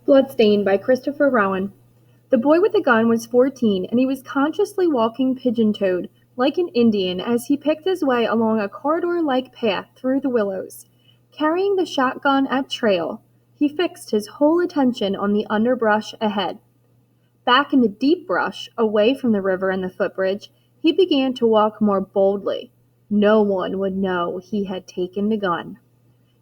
Bloodstain by Christopher Rowan. The boy with the gun was 14, and he was consciously walking pigeon-toed, like an Indian, as he picked his way along a corridor-like path through the willows. Carrying the shotgun at trail, he fixed his whole attention on the underbrush ahead. Back in the deep brush, away from the river and the footbridge, he began to walk more boldly. No one would know he had taken the gun.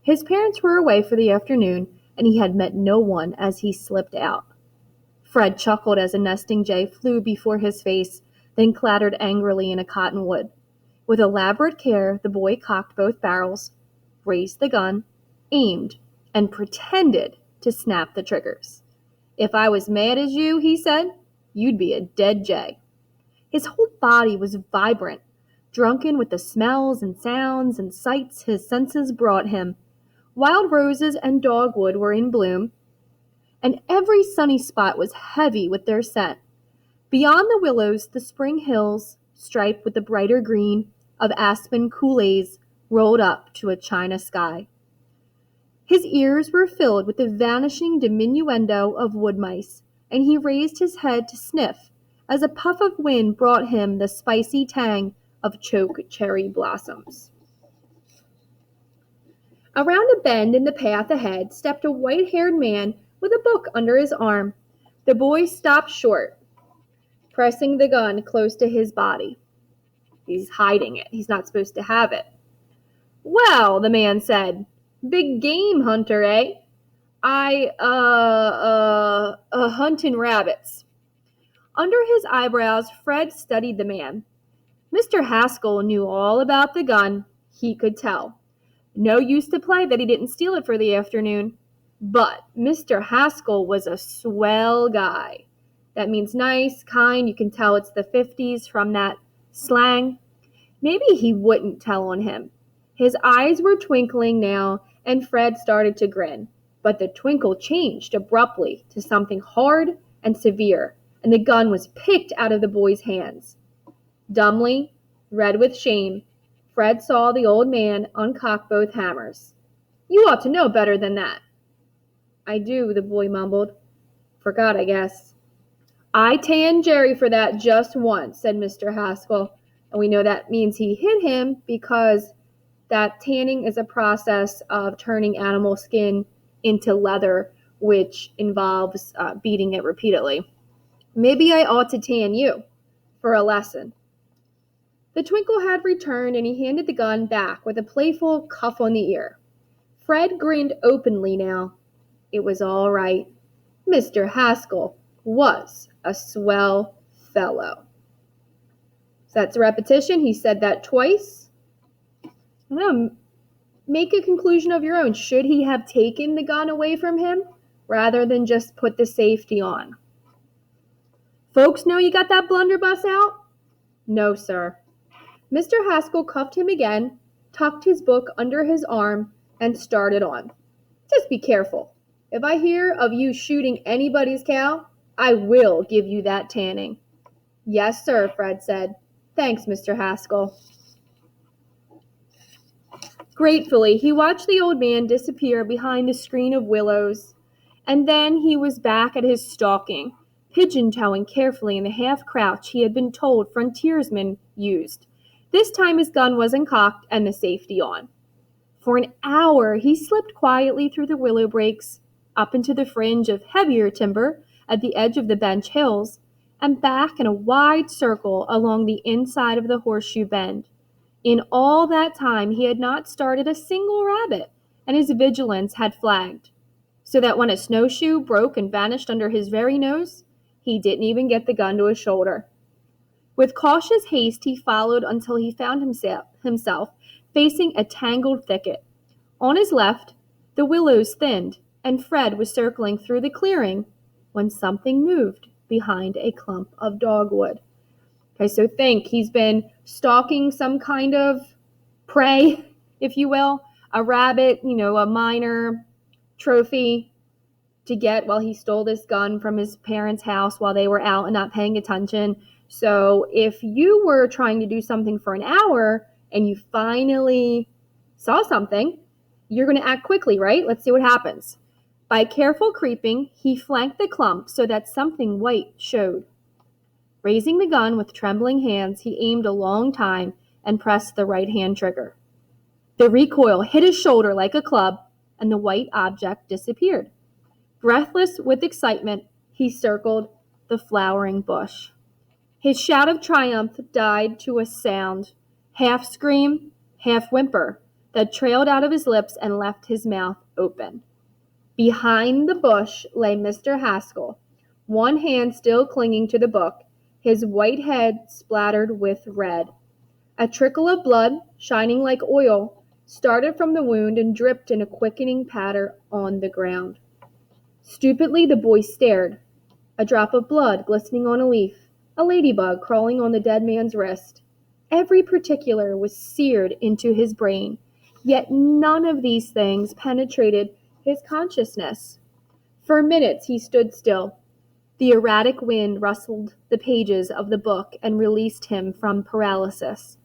His parents were away for the afternoon, and he had met no one as he slipped out. Fred chuckled as a nesting jay flew before his face, then clattered angrily in a cottonwood. With elaborate care, the boy cocked both barrels, raised the gun, aimed, and pretended to snap the triggers. "If I was mad as you," he said, "you'd be a dead jay." His whole body was vibrant, drunken with the smells and sounds and sights his senses brought him. Wild roses and dogwood were in bloom, and every sunny spot was heavy with their scent. Beyond the willows, the spring hills, striped with the brighter green of aspen coulées, rolled up to a china sky. His ears were filled with the vanishing diminuendo of wood mice, and he raised his head to sniff as a puff of wind brought him the spicy tang of choke cherry blossoms. Around a bend in the path ahead stepped a white-haired man with a book under his arm. The boy stopped short, pressing the gun close to his body. He's hiding it. He's not supposed to have it. "Well," the man said, "big game hunter, eh?" "I, huntin' rabbits." Under his eyebrows, Fred studied the man. Mr. Haskell knew all about the gun. He could tell. No use to play that he didn't steal it for the afternoon. But Mr. Haskell was a swell guy. That means nice, kind. You can tell it's the 50s from that slang. Maybe he wouldn't tell on him. His eyes were twinkling now, and Fred started to grin. But the twinkle changed abruptly to something hard and severe, and the gun was picked out of the boy's hands. Dumbly, red with shame, Fred saw the old man uncock both hammers. "You ought to know better than that." "I do," the boy mumbled. "Forgot, I guess." "I tanned Jerry for that just once," said Mr. Haskell, and we know that means he hit him because that tanning is a process of turning animal skin into leather, which involves beating it repeatedly. "Maybe I ought to tan you for a lesson." The twinkle had returned, and he handed the gun back with a playful cuff on the ear. Fred grinned openly now. It was all right. Mr. Haskell was a swell fellow. So that's a repetition. He said that twice. I don't know. Make a conclusion of your own. Should he have taken the gun away from him rather than just put the safety on? "Folks know you got that blunderbuss out?" "No, sir." Mr. Haskell cuffed him again, tucked his book under his arm, and started on. "Just be careful. If I hear of you shooting anybody's cow, I will give you that tanning." "Yes, sir," Fred said. "Thanks, Mr. Haskell." Gratefully, he watched the old man disappear behind the screen of willows, and then he was back at his stalking, pigeon-toeing carefully in the half-crouch he had been told frontiersmen used. This time his gun wasn't cocked and the safety on. For an hour he slipped quietly through the willow brakes, up into the fringe of heavier timber at the edge of the Bench Hills, and back in a wide circle along the inside of the Horseshoe Bend. In all that time he had not started a single rabbit, and his vigilance had flagged, so that when a snowshoe broke and vanished under his very nose, he didn't even get the gun to his shoulder. With cautious haste he followed until he found himself facing a tangled thicket. On his left, the willows thinned, and Fred was circling through the clearing when something moved behind a clump of dogwood. Okay, so think he's been stalking some kind of prey, if you will, a rabbit, a minor trophy to get while he stole this gun from his parents' house while they were out and not paying attention. So if you were trying to do something for an hour and you finally saw something, you're going to act quickly, right? Let's see what happens. By careful creeping, he flanked the clump so that something white showed. Raising the gun with trembling hands, he aimed a long time and pressed the right-hand trigger. The recoil hit his shoulder like a club, and the white object disappeared. Breathless with excitement, he circled the flowering bush. His shout of triumph died to a sound, half scream, half whimper, that trailed out of his lips and left his mouth open. Behind the bush lay Mr. Haskell, one hand still clinging to the book, his white head splattered with red. A trickle of blood, shining like oil, started from the wound and dripped in a quickening patter on the ground. Stupidly the boy stared. A drop of blood glistening on a leaf, a ladybug crawling on the dead man's wrist. Every particular was seared into his brain, yet none of these things penetrated his consciousness. For minutes he stood still. The erratic wind rustled the pages of the book and released him from paralysis.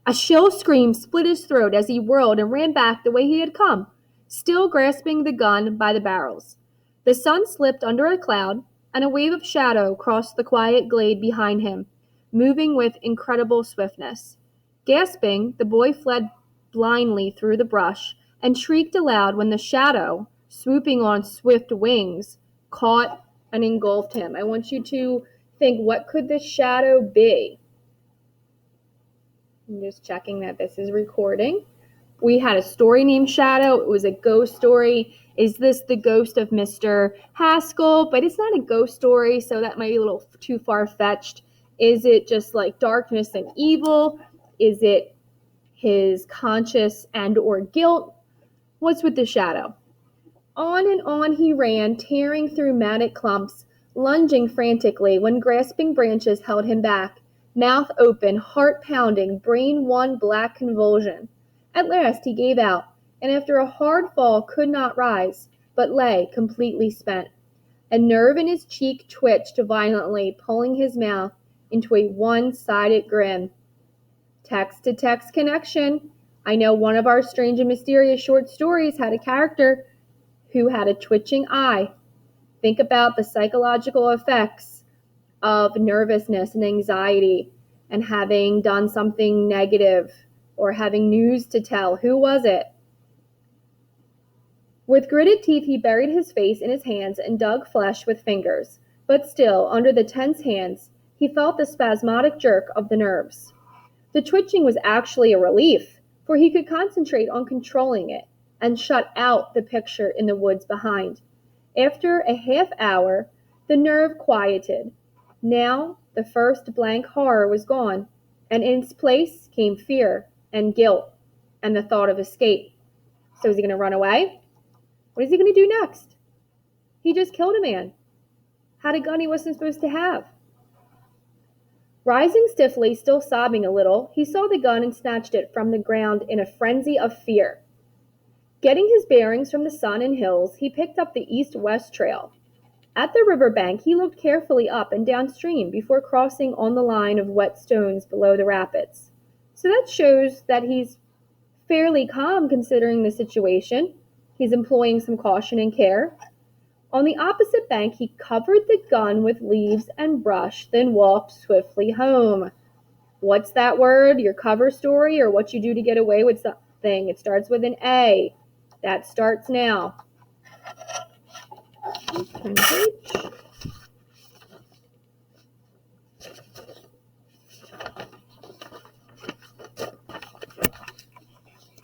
A shrill scream split his throat as he whirled and ran back the way he had come, still grasping the gun by the barrels. The sun slipped under a cloud, and a wave of shadow crossed the quiet glade behind him, moving with incredible swiftness. Gasping, the boy fled blindly through the brush and shrieked aloud when the shadow, swooping on swift wings, caught and engulfed him. I want you to think, what could this shadow be? I'm just checking that this is recording. We had a story named Shadow. It was a ghost story. Is this the ghost of Mr. Haskell? But it's not a ghost story, so that might be a little too far-fetched. Is it just like darkness and evil? Is it his conscience and or guilt? What's with the shadow? On and on he ran, tearing through matted clumps, lunging frantically when grasping branches held him back. Mouth open, heart pounding, brain one black convulsion. At last he gave out, and after a hard fall could not rise, but lay completely spent. A nerve in his cheek twitched violently, pulling his mouth into a one-sided grin. Text-to-text connection. I know one of our strange and mysterious short stories had a character who had a twitching eye. Think about the psychological effects of nervousness and anxiety and having done something negative or having news to tell. Who was it? With gritted teeth, he buried his face in his hands and dug flesh with fingers. But still, under the tense hands, he felt the spasmodic jerk of the nerves. The twitching was actually a relief, for he could concentrate on controlling it and shut out the picture in the woods behind. After a half hour, the nerve quieted. Now the first blank horror was gone, and in its place came fear and guilt and the thought of escape. So is he going to run away? What is he going to do next? He just killed a man. Had a gun he wasn't supposed to have. Rising stiffly, still sobbing a little, he saw the gun and snatched it from the ground in a frenzy of fear. Getting his bearings from the sun and hills, he picked up the east-west trail. At the riverbank, he looked carefully up and downstream before crossing on the line of wet stones below the rapids. So that shows that he's fairly calm considering the situation. He's employing some caution and care. On the opposite bank, he covered the gun with leaves and brush, then walked swiftly home. What's that word? Your cover story, or what you do to get away with something? It starts with an A. That starts now. Turn the page.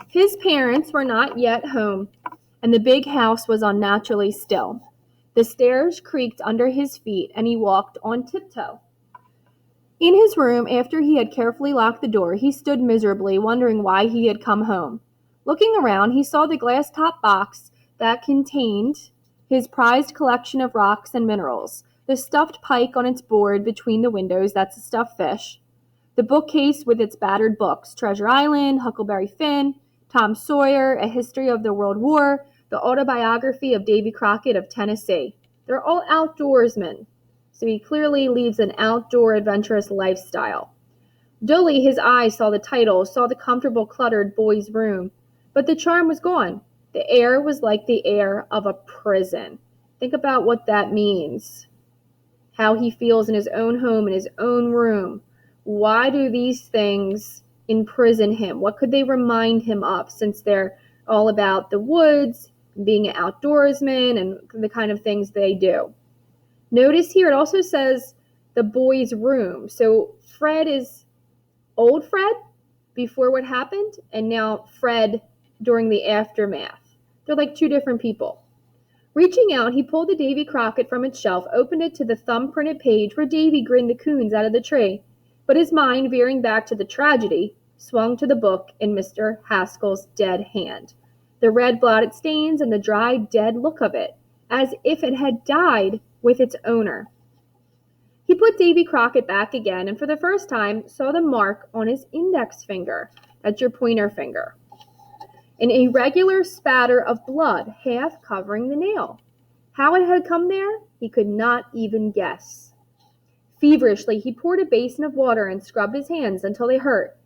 His parents were not yet home, and the big house was unnaturally still. The stairs creaked under his feet, and he walked on tiptoe. In his room, after he had carefully locked the door, he stood miserably, wondering why he had come home. Looking around, he saw the glass-top box that contained his prized collection of rocks and minerals, the stuffed pike on its board between the windows, that's a stuffed fish, the bookcase with its battered books, Treasure Island, Huckleberry Finn, Tom Sawyer, A History of the World War, the autobiography of Davy Crockett of Tennessee. They're all outdoorsmen, so he clearly leads an outdoor adventurous lifestyle. Dully, his eyes saw the title, saw the comfortable cluttered boy's room, but the charm was gone. The air was like the air of a prison. Think about what that means. How he feels in his own home, in his own room. Why do these things imprison him? What could they remind him of, since they're all about the woods, being an outdoorsman, and the kind of things they do? Notice here it also says the boy's room. So Fred is old Fred before what happened, and now Fred during the aftermath. They're like two different people. Reaching out, he pulled the Davy Crockett from its shelf, opened it to the thumb-printed page where Davy grinned the coons out of the tree. But his mind, veering back to the tragedy, swung to the book in Mr. Haskell's dead hand. The red blotted stains and the dry, dead look of it, as if it had died with its owner. He put Davy Crockett back again, and for the first time saw the mark on his index finger. That's your pointer finger. An irregular spatter of blood, half covering the nail. How it had come there, he could not even guess. Feverishly, he poured a basin of water and scrubbed his hands until they hurt,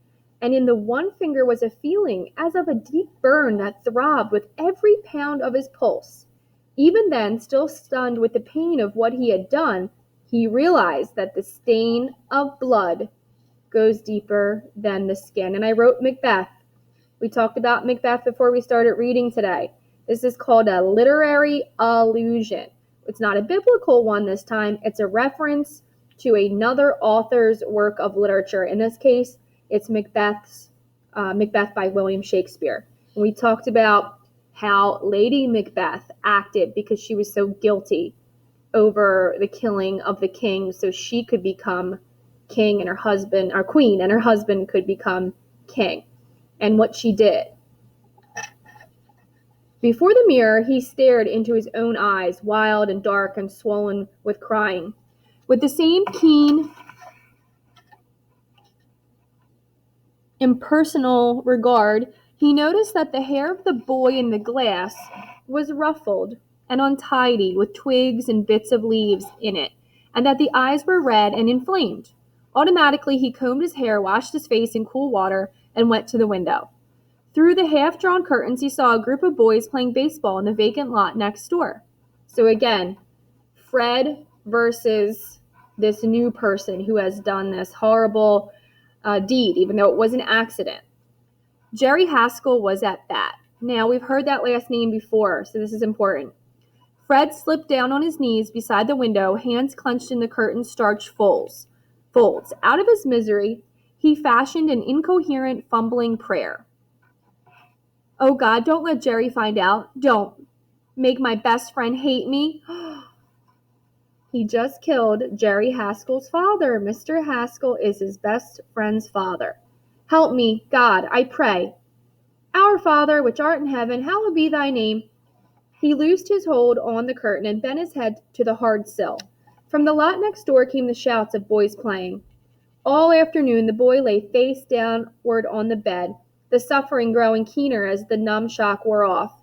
and in the one finger was a feeling as of a deep burn that throbbed with every pound of his pulse. Even then, still stunned with the pain of what he had done, he realized that the stain of blood goes deeper than the skin. And I wrote Macbeth. We talked about Macbeth before we started reading today. This is called a literary allusion. It's not a biblical one this time. It's a reference to another author's work of literature. In this case, it's Macbeth by William Shakespeare. And we talked about how Lady Macbeth acted because she was so guilty over the killing of the king, so she could become king and her husband, or queen, and her husband could become king. And what she did. Before the mirror, he stared into his own eyes, wild and dark and swollen with crying. With the same keen, impersonal regard, he noticed that the hair of the boy in the glass was ruffled and untidy with twigs and bits of leaves in it, and that the eyes were red and inflamed. Automatically, he combed his hair, washed his face in cool water, and went to the window. Through the half-drawn curtains, he saw a group of boys playing baseball in the vacant lot next door. So again, Fred versus this new person who has done this horrible deed, even though it was an accident. Jerry Haskell was at bat. Now, we've heard that last name before, so this is important. Fred slipped down on his knees beside the window, hands clenched in the curtain's starched folds. Out of his misery, he fashioned an incoherent, fumbling prayer. Oh God, don't let Jerry find out. Don't make my best friend hate me. He just killed Jerry Haskell's father. Mr. Haskell is his best friend's father. Help me, God, I pray. Our Father, which art in heaven, hallowed be thy name. He loosed his hold on the curtain and bent his head to the hard sill. From the lot next door came the shouts of boys playing. All afternoon the boy lay face downward on the bed, the suffering growing keener as the numb shock wore off.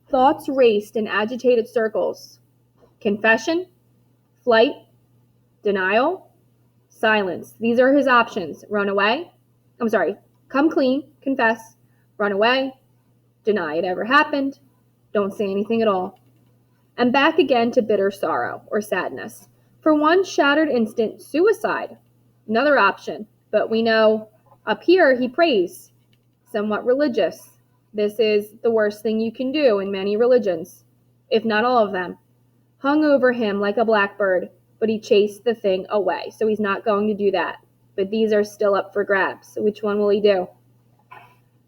Thoughts raced in agitated circles. Confession? Flight? Denial? Silence. These are his options. Come clean, confess, run away, deny it ever happened, don't say anything at all. And back again to bitter sorrow or sadness. For one shattered instant, suicide. Another option, but we know up here he prays. Somewhat religious. This is the worst thing you can do in many religions, if not all of them. Hung over him like a blackbird, but he chased the thing away, so he's not going to do that. But these are still up for grabs, so which one will he do?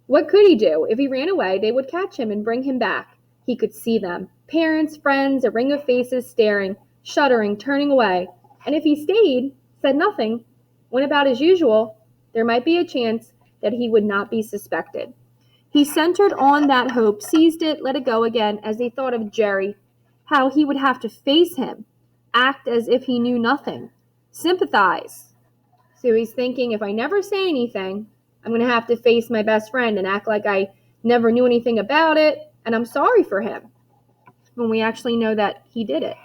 What could he do? If he ran away, they would catch him and bring him back. He could see them. Parents, friends, a ring of faces staring, shuddering, turning away. And if he stayed, said nothing, went about as usual, there might be a chance that he would not be suspected. He centered on that hope, seized it, let it go again as he thought of Jerry, how he would have to face him, act as if he knew nothing, sympathize. So he's thinking, if I never say anything, I'm going to have to face my best friend and act like I never knew anything about it, and I'm sorry for him, when we actually know that he did it.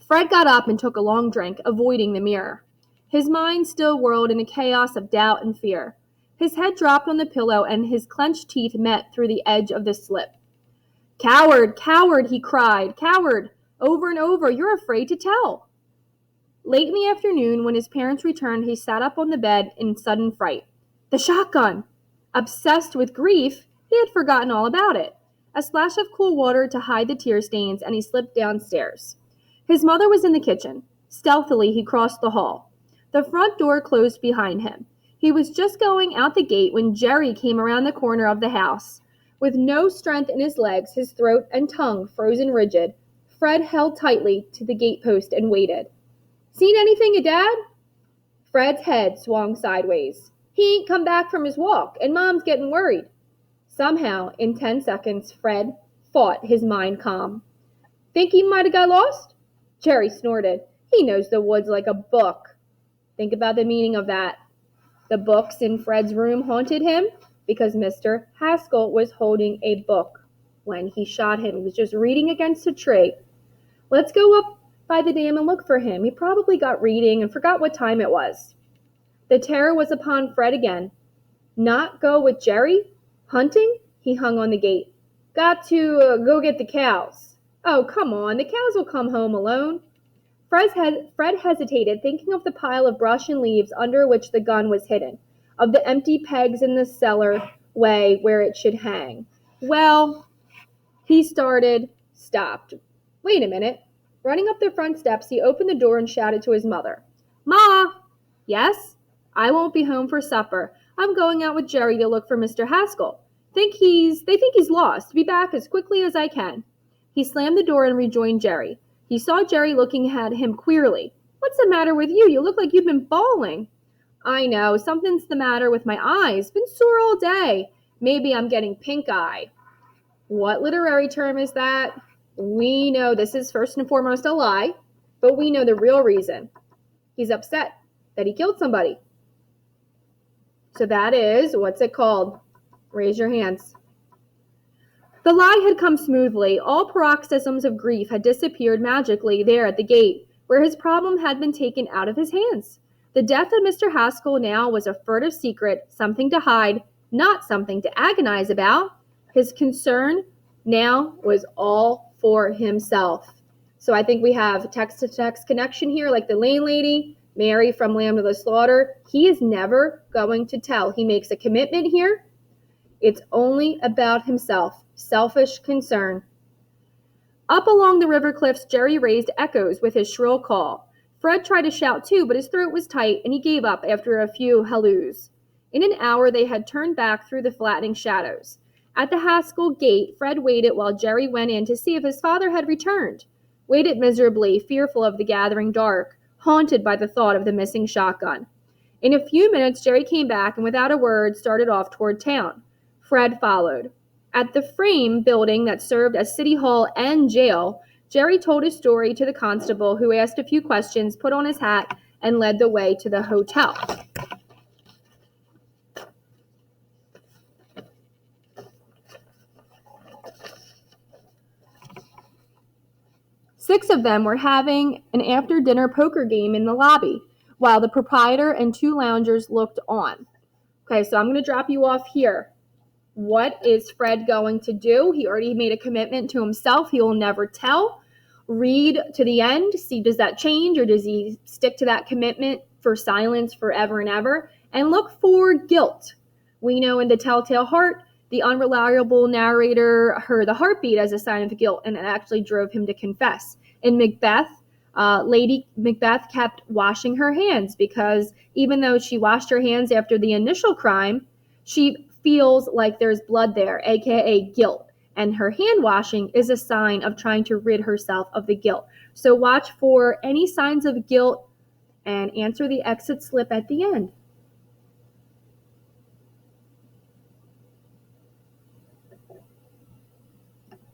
Fred got up and took a long drink, avoiding the mirror. His mind still whirled in a chaos of doubt and fear. His head dropped on the pillow and his clenched teeth met through the edge of the slip. "Coward, coward," he cried, "coward, over and over, you're afraid to tell." Late in the afternoon, when his parents returned, he sat up on the bed in sudden fright. The shotgun! Obsessed with grief, he had forgotten all about it. A splash of cool water to hide the tear stains, and he slipped downstairs. His mother was in the kitchen. Stealthily, he crossed the hall. The front door closed behind him. He was just going out the gate when Jerry came around the corner of the house. With no strength in his legs, his throat and tongue frozen rigid, Fred held tightly to the gatepost and waited. "Seen anything, Dad?" Fred's head swung sideways. "He ain't come back from his walk, and Mom's getting worried." Somehow, in 10 seconds, Fred fought his mind calm. "Think he might have got lost?" Jerry snorted. "He knows the woods like a book." Think about the meaning of that. The books in Fred's room haunted him because Mr. Haskell was holding a book when he shot him. He was just reading against a tree. "Let's go up by the dam and look for him. He probably got reading and forgot what time it was." The terror was upon Fred again. Not go with Jerry? Hunting? He hung on the gate. "Got to go get the cows." "Oh, come on. The cows will come home alone." Fred hesitated, thinking of the pile of brush and leaves under which the gun was hidden, of the empty pegs in the cellar way where it should hang. "Well," he stopped. "Wait a minute." Running up the front steps, he opened the door and shouted to his mother. "Ma!" "Yes?" "I won't be home for supper. I'm going out with Jerry to look for Mr. Haskell. They think he's lost. Be back as quickly as I can." He slammed the door and rejoined Jerry. He saw Jerry looking at him queerly. "What's the matter with you? You look like you've been bawling." "I know. Something's the matter with my eyes. Been sore all day. Maybe I'm getting pink eye." What literary term is that? We know this is first and foremost a lie, but we know the real reason. He's upset that he killed somebody. So that is, what's it called? Raise your hands. The lie had come smoothly. All paroxysms of grief had disappeared magically there at the gate, where his problem had been taken out of his hands. The death of Mr. Haskell now was a furtive secret, something to hide, not something to agonize about. His concern now was all for himself. So I think we have text-to-text connection here, like the Lane lady, Mary from Lamb to the Slaughter. He is never going to tell. He makes a commitment here. It's only about himself. Selfish concern. Up along the river cliffs, Jerry raised echoes with his shrill call. Fred tried to shout too, but his throat was tight, and he gave up after a few halloos. In an hour, they had turned back through the flattening shadows. At the Haskell gate, Fred waited while Jerry went in to see if his father had returned. Waited miserably, fearful of the gathering dark, haunted by the thought of the missing shotgun. In a few minutes, Jerry came back and without a word started off toward town. Fred followed. At the frame building that served as city hall and jail, Jerry told his story to the constable, who asked a few questions, put on his hat, and led the way to the hotel. Six of them were having an after-dinner poker game in the lobby, while the proprietor and two loungers looked on. Okay, so I'm going to drop you off here. What is Fred going to do? He already made a commitment to himself. He will never tell. Read to the end. See, does that change, or does he stick to that commitment for silence forever and ever? And look for guilt. We know in The Telltale Heart, the unreliable narrator heard the heartbeat as a sign of guilt, and it actually drove him to confess. In Macbeth, Lady Macbeth kept washing her hands because even though she washed her hands after the initial crime, she feels like there's blood there, aka guilt. And her hand washing is a sign of trying to rid herself of the guilt. So watch for any signs of guilt and answer the exit slip at the end.